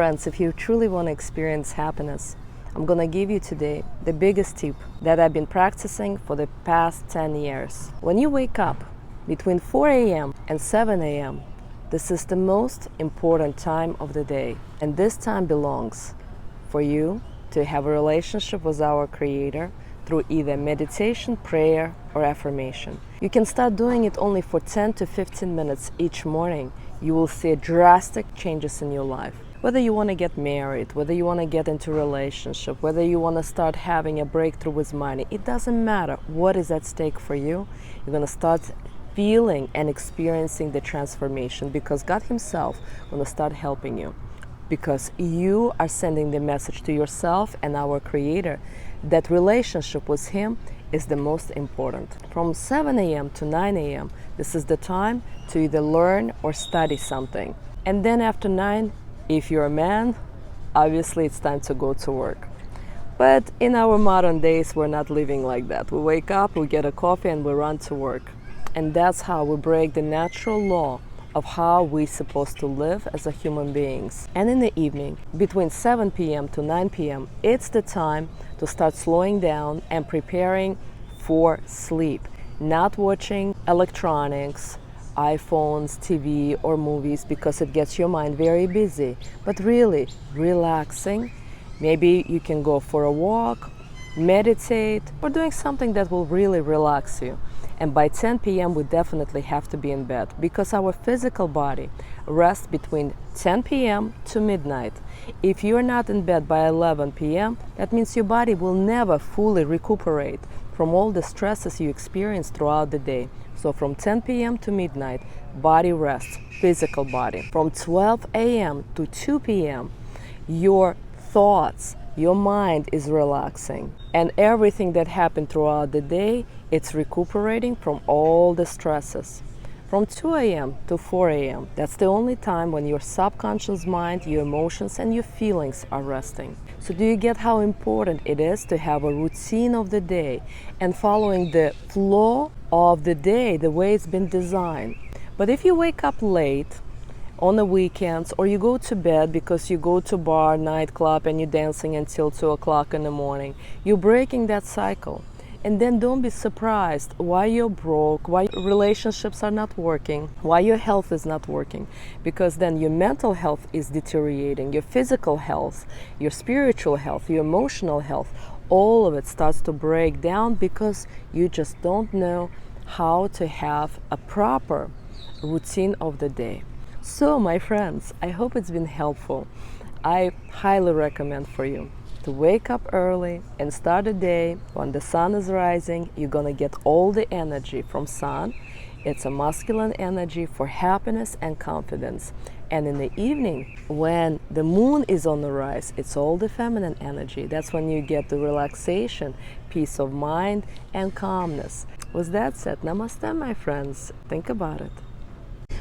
friends, if you truly want to experience happiness, I'm going to give you today the biggest tip that I've been practicing for the past 10 years. When you wake up between 4 a.m. and 7 a.m., this is the most important time of the day. And this time belongs for you to have a relationship with our Creator through either meditation, prayer, or affirmation. You can start doing it only for 10 to 15 minutes each morning. You will see drastic changes in your life. Whether you want to get married, whether you want to get into a relationship, whether you want to start having a breakthrough with money, it doesn't matter what is at stake for you. You're going to start feeling and experiencing the transformation because God Himself will start helping you. Because you are sending the message to yourself and our Creator that relationship with Him is the most important. From 7 a.m. to 9 a.m., this is the time to either learn or study something. And then after 9, if you're a man, obviously it's time to go to work. But in our modern days, we're not living like that. We wake up, we get a coffee, and we run to work. And that's how we break the natural law of how we're supposed to live as a human beings. And in the evening, between 7 p.m. to 9 p.m., it's the time to start slowing down and preparing for sleep. Not watching electronics, iPhones, TV, or movies because it gets your mind very busy, but really relaxing. Maybe you can go for a walk, meditate, or doing something that will really relax you. And by 10 p.m. we definitely have to be in bed because our physical body rests between 10 p.m. to midnight. If you're not in bed by 11 p.m., that means your body will never fully recuperate from all the stresses you experience throughout the day. So from 10 p.m. to midnight, body rests, physical body. From 12 a.m. to 2 p.m., your thoughts, your mind is relaxing. And everything that happened throughout the day, it's recuperating from all the stresses. From 2 a.m. to 4 a.m., that's the only time when your subconscious mind, your emotions, and your feelings are resting. So do you get how important it is to have a routine of the day and following the flow of the day, the way it's been designed? But if you wake up late on the weekends, or you go to bed because you go to bar, nightclub, and you're dancing until 2 o'clock in the morning, you're breaking that cycle. And then don't be surprised why you're broke, why relationships are not working, why your health is not working. Because then your mental health is deteriorating, your physical health, your spiritual health, your emotional health, all of it starts to break down because you just don't know how to have a proper routine of the day. So my friends, I hope it's been helpful. I highly recommend for you to wake up early and start a day when the sun is rising. You're gonna get all the energy from sun. It's a masculine energy for happiness and confidence. And in the evening, when the moon is on the rise, it's all the feminine energy. That's when you get the relaxation, peace of mind, and calmness. With that said, namaste, my friends. Think about it.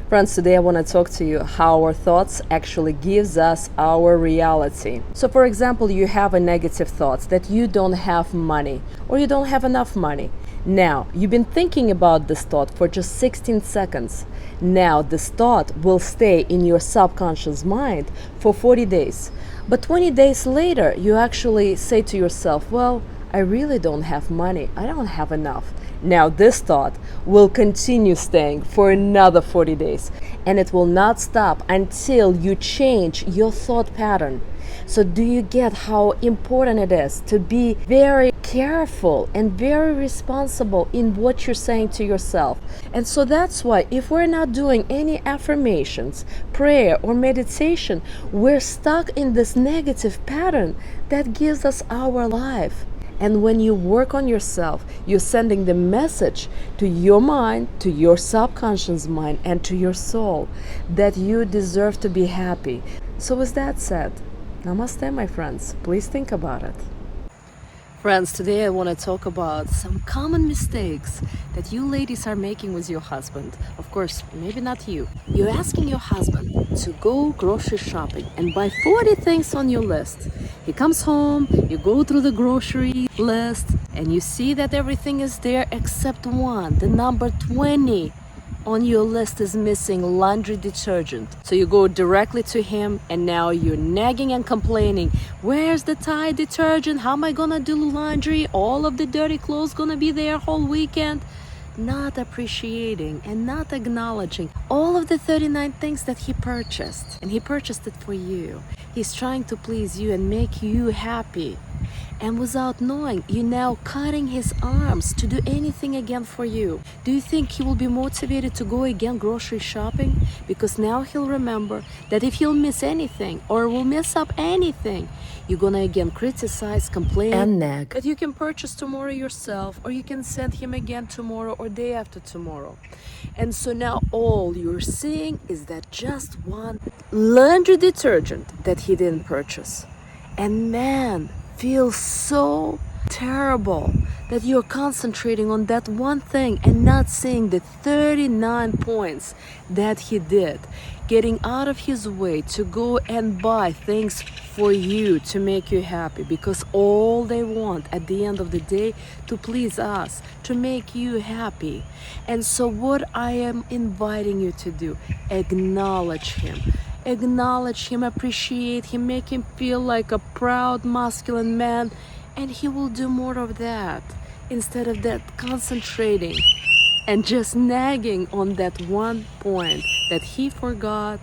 Friends, today I want to talk to you how our thoughts actually gives us our reality. So for example, you have a negative thought that you don't have money or you don't have enough money. Now, you've been thinking about this thought for just 16 seconds. Now, this thought will stay in your subconscious mind for 40 days. But 20 days later, you actually say to yourself, well, I really don't have money. I don't have enough. Now this thought will continue staying for another 40 days, and it will not stop until you change your thought pattern. So do you get how important it is to be very careful and very responsible in what you're saying to yourself? And so that's why if we're not doing any affirmations, prayer, or meditation, we're stuck in this negative pattern that gives us our life. And when you work on yourself, you're sending the message to your mind, to your subconscious mind, and to your soul that you deserve to be happy. So with that said, namaste, my friends. Please think about it. Friends, today I want to talk about some common mistakes that you ladies are making with your husband. Of course, maybe not you. You're asking your husband to go grocery shopping and buy 40 things on your list. He comes home, you go through the grocery list, and you see that everything is there except one, the number 20 on your list is missing laundry detergent. So you go directly to him and now you're nagging and complaining, where's the Tide detergent? How am I gonna do laundry? All of the dirty clothes gonna be there whole weekend. Not appreciating and not acknowledging all of the 39 things that he purchased. And he purchased it for you. He's trying to please you and make you happy. And without knowing, you're now cutting his arms to do anything again for you. Do you think he will be motivated to go again grocery shopping? Because now he'll remember that if he'll miss anything or will mess up anything, you're gonna again criticize, complain, and nag. That you can purchase tomorrow yourself, or you can send him again tomorrow or day after tomorrow. And so now all you're seeing is that just one laundry detergent that he didn't purchase. And man, feels so terrible that you're concentrating on that one thing and not seeing the 39 points that he did, getting out of his way to go and buy things for you to make you happy, because all they want at the end of the day to please us, to make you happy. And so what I am inviting you to do, acknowledge him. Acknowledge him, appreciate him, make him feel like a proud masculine man, and he will do more of that instead of that concentrating and just nagging on that one point that he forgot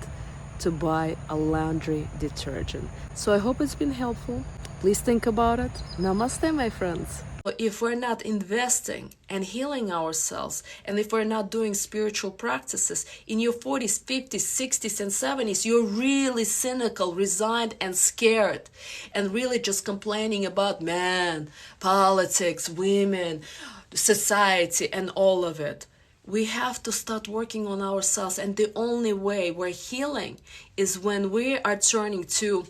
to buy a laundry detergent. So I hope it's been helpful. Please think about it. Namaste, my friends. If we're not investing and healing ourselves, and if we're not doing spiritual practices in your 40s, 50s, 60s, and 70s, you're really cynical, resigned, and scared, and really just complaining about man, politics, women, society, and all of it. We have to start working on ourselves, and the only way we're healing is when we are turning to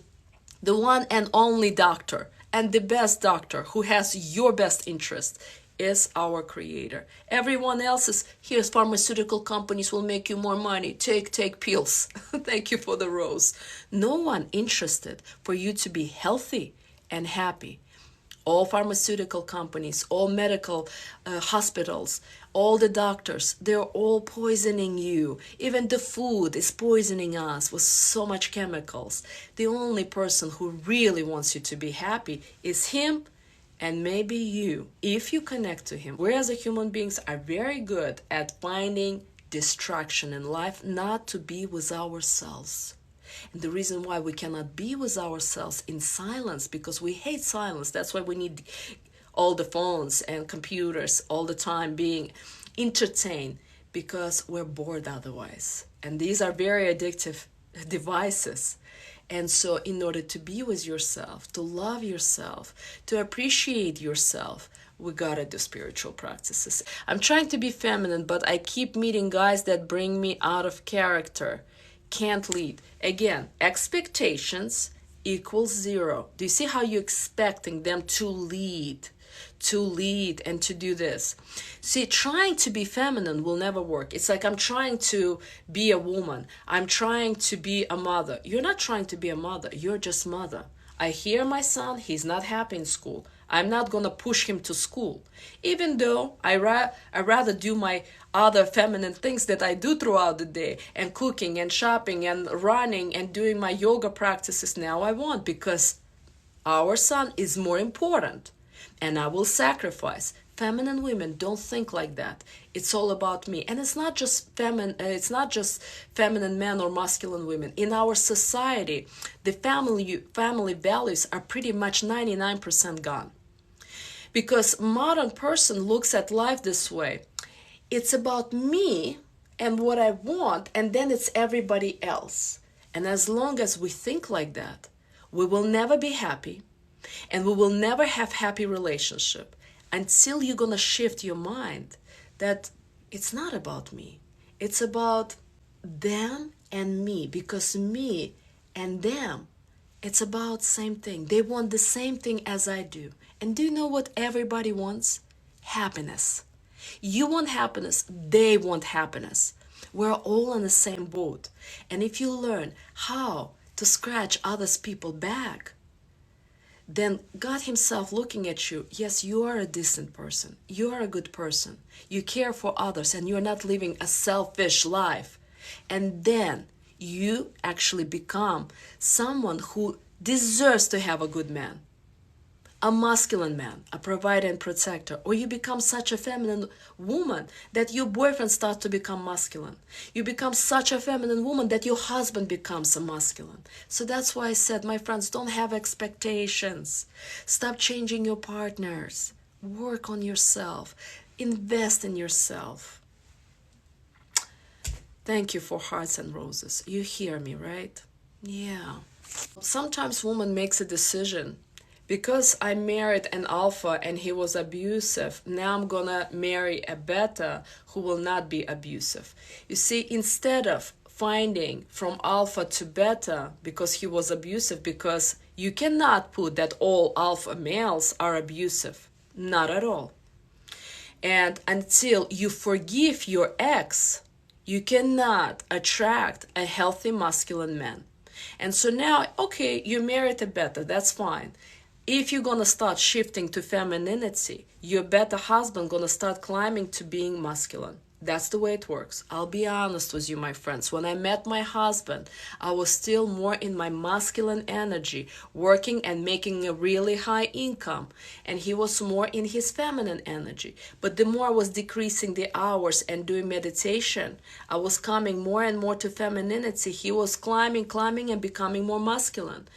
the one and only doctor. And the best doctor who has your best interest is our creator. Everyone else's, here's pharmaceutical companies will make you more money. Take pills. Thank you for the rose. No one interested for you to be healthy and happy. All pharmaceutical companies, all medical hospitals, all the doctors, they're all poisoning you. Even the food is poisoning us with so much chemicals. The only person who really wants you to be happy is him and maybe you, if you connect to him. We as human beings are very good at finding distraction in life, not to be with ourselves. And the reason why we cannot be with ourselves in silence, because we hate silence. That's why we need all the phones and computers all the time being entertained, because we're bored otherwise. And these are very addictive devices. And so in order to be with yourself, to love yourself, to appreciate yourself, we gotta do spiritual practices. I'm trying to be feminine, but I keep meeting guys that bring me out of character. Can't lead. Again, expectations equals 0. Do you see how you're expecting them to lead and to do this? See, trying to be feminine will never work. It's like I'm trying to be a woman. I'm trying to be a mother. You're not trying to be a mother. You're just mother. I hear my son, he's not happy in school. I'm not going to push him to school. Even though I rather do my other feminine things that I do throughout the day, and cooking and shopping and running and doing my yoga practices now I want, because our son is more important and I will sacrifice. Feminine women don't think like that. It's all about me. And it's not just feminine men or masculine women. In our society, the family values are pretty much 99% gone. Because modern person looks at life this way. It's about me and what I want, and then it's everybody else. And as long as we think like that, we will never be happy, and we will never have happy relationship until you're gonna shift your mind that it's not about me. It's about them and me, because me and them, it's about same thing. They want the same thing as I do. And do you know what everybody wants? Happiness. You want happiness, they want happiness. We're all on the same boat. And if you learn how to scratch others people's back, then God himself looking at you, yes, you are a decent person. You are a good person. You care for others and you're not living a selfish life. And then you actually become someone who deserves to have a good man, a masculine man, a provider and protector, or you become such a feminine woman that your boyfriend starts to become masculine. You become such a feminine woman that your husband becomes a masculine. So that's why I said, my friends, don't have expectations. Stop changing your partners. Work on yourself. Invest in yourself. Thank you for hearts and roses. You hear me, right? Yeah. Sometimes woman makes a decision, because I married an alpha and he was abusive, now I'm gonna marry a beta who will not be abusive. You see, instead of finding from alpha to beta because he was abusive, because you cannot put that all alpha males are abusive. Not at all. And until you forgive your ex, you cannot attract a healthy masculine man. And so now, okay, you married a beta, that's fine. If you're gonna start shifting to femininity, your beta husband gonna start climbing to being masculine. That's the way it works. I'll be honest with you, my friends. When I met my husband, I was still more in my masculine energy, working and making a really high income. And he was more in his feminine energy. But the more I was decreasing the hours and doing meditation, I was coming more and more to femininity. He was climbing and becoming more masculine.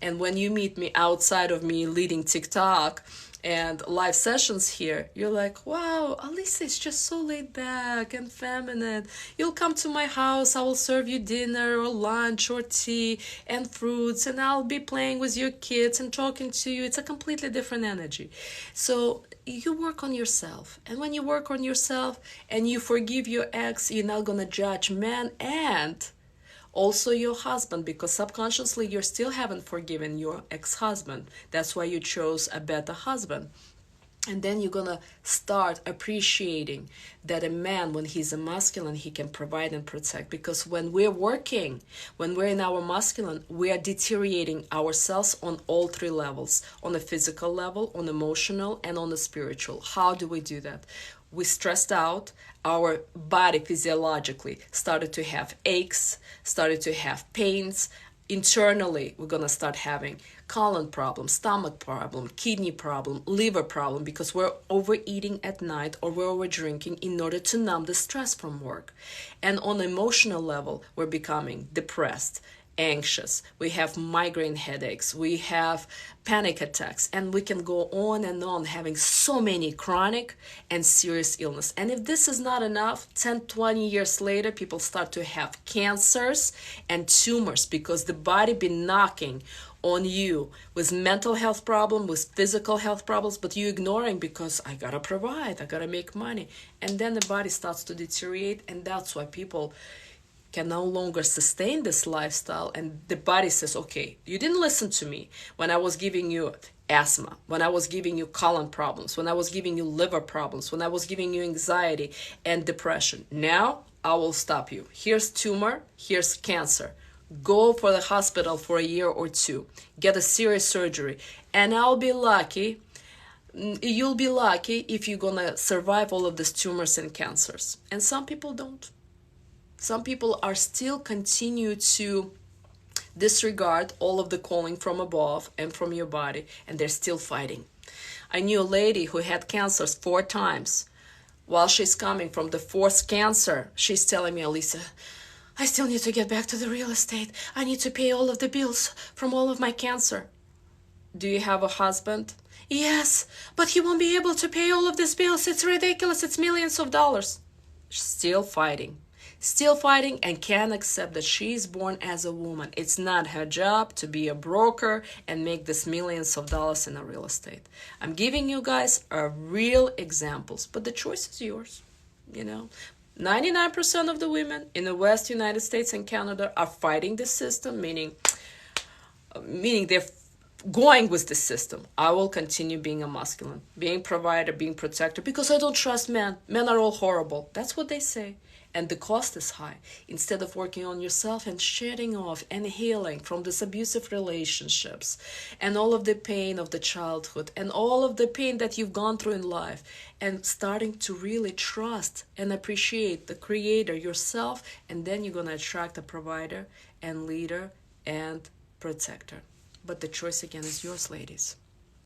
And when you meet me outside of me leading TikTok and live sessions here, you're like, wow, Alisa is just so laid back and feminine. You'll come to my house, I will serve you dinner or lunch or tea and fruits, and I'll be playing with your kids and talking to you. It's a completely different energy. So you work on yourself. And when you work on yourself and you forgive your ex, you're not gonna judge men and also your husband, because subconsciously you still haven't forgiven your ex-husband. That's why you chose a better husband. And then you're gonna start appreciating that a man, when he's a masculine, he can provide and protect. Because when we're working, when we're in our masculine, we are deteriorating ourselves on all three levels: on the physical level, on emotional, and on the spiritual. How do we do that? We stressed out. Our body physiologically started to have aches, started to have pains. Internally, we're gonna start having colon problem, stomach problem, kidney problem, liver problem, because we're overeating at night or we're over drinking in order to numb the stress from work. And on an emotional level, we're becoming depressed, anxious, we have migraine headaches, we have panic attacks, and we can go on and on having so many chronic and serious illness. And if this is not enough, 10, 20 years later, people start to have cancers and tumors because the body been knocking on you with mental health problem, with physical health problems, but you ignoring because I gotta provide, I gotta make money. And then the body starts to deteriorate, and that's why people can no longer sustain this lifestyle, and the body says, okay, you didn't listen to me when I was giving you asthma, when I was giving you colon problems, when I was giving you liver problems, when I was giving you anxiety and depression. Now I will stop you. Here's tumor, here's cancer. Go for the hospital for a year or two, get a serious surgery, and you'll be lucky if you're gonna survive all of these tumors and cancers. And some people don't. Some people are still continue to disregard all of the calling from above and from your body, and they're still fighting. I knew a lady who had cancers 4 times. While she's coming from the 4th cancer, she's telling me, Alisa, I still need to get back to the real estate. I need to pay all of the bills from all of my cancer. Do you have a husband? Yes, but he won't be able to pay all of these bills. It's ridiculous. It's millions of dollars. Still fighting and can't accept that she is born as a woman. It's not her job to be a broker and make this millions of dollars in a real estate. I'm giving you guys real examples, but the choice is yours. 99% of the women in the West United States and Canada are fighting the system, meaning they're going with the system. I will continue being a masculine, being provider, being protector, because I don't trust men. Men are all horrible. That's what they say. and the cost is high. Instead of working on yourself and shedding off and healing from these abusive relationships and all of the pain of the childhood and all of the pain that you've gone through in life, and starting to really trust and appreciate the creator yourself, and then you're going to attract a provider and leader and protector. But the choice again is yours, ladies.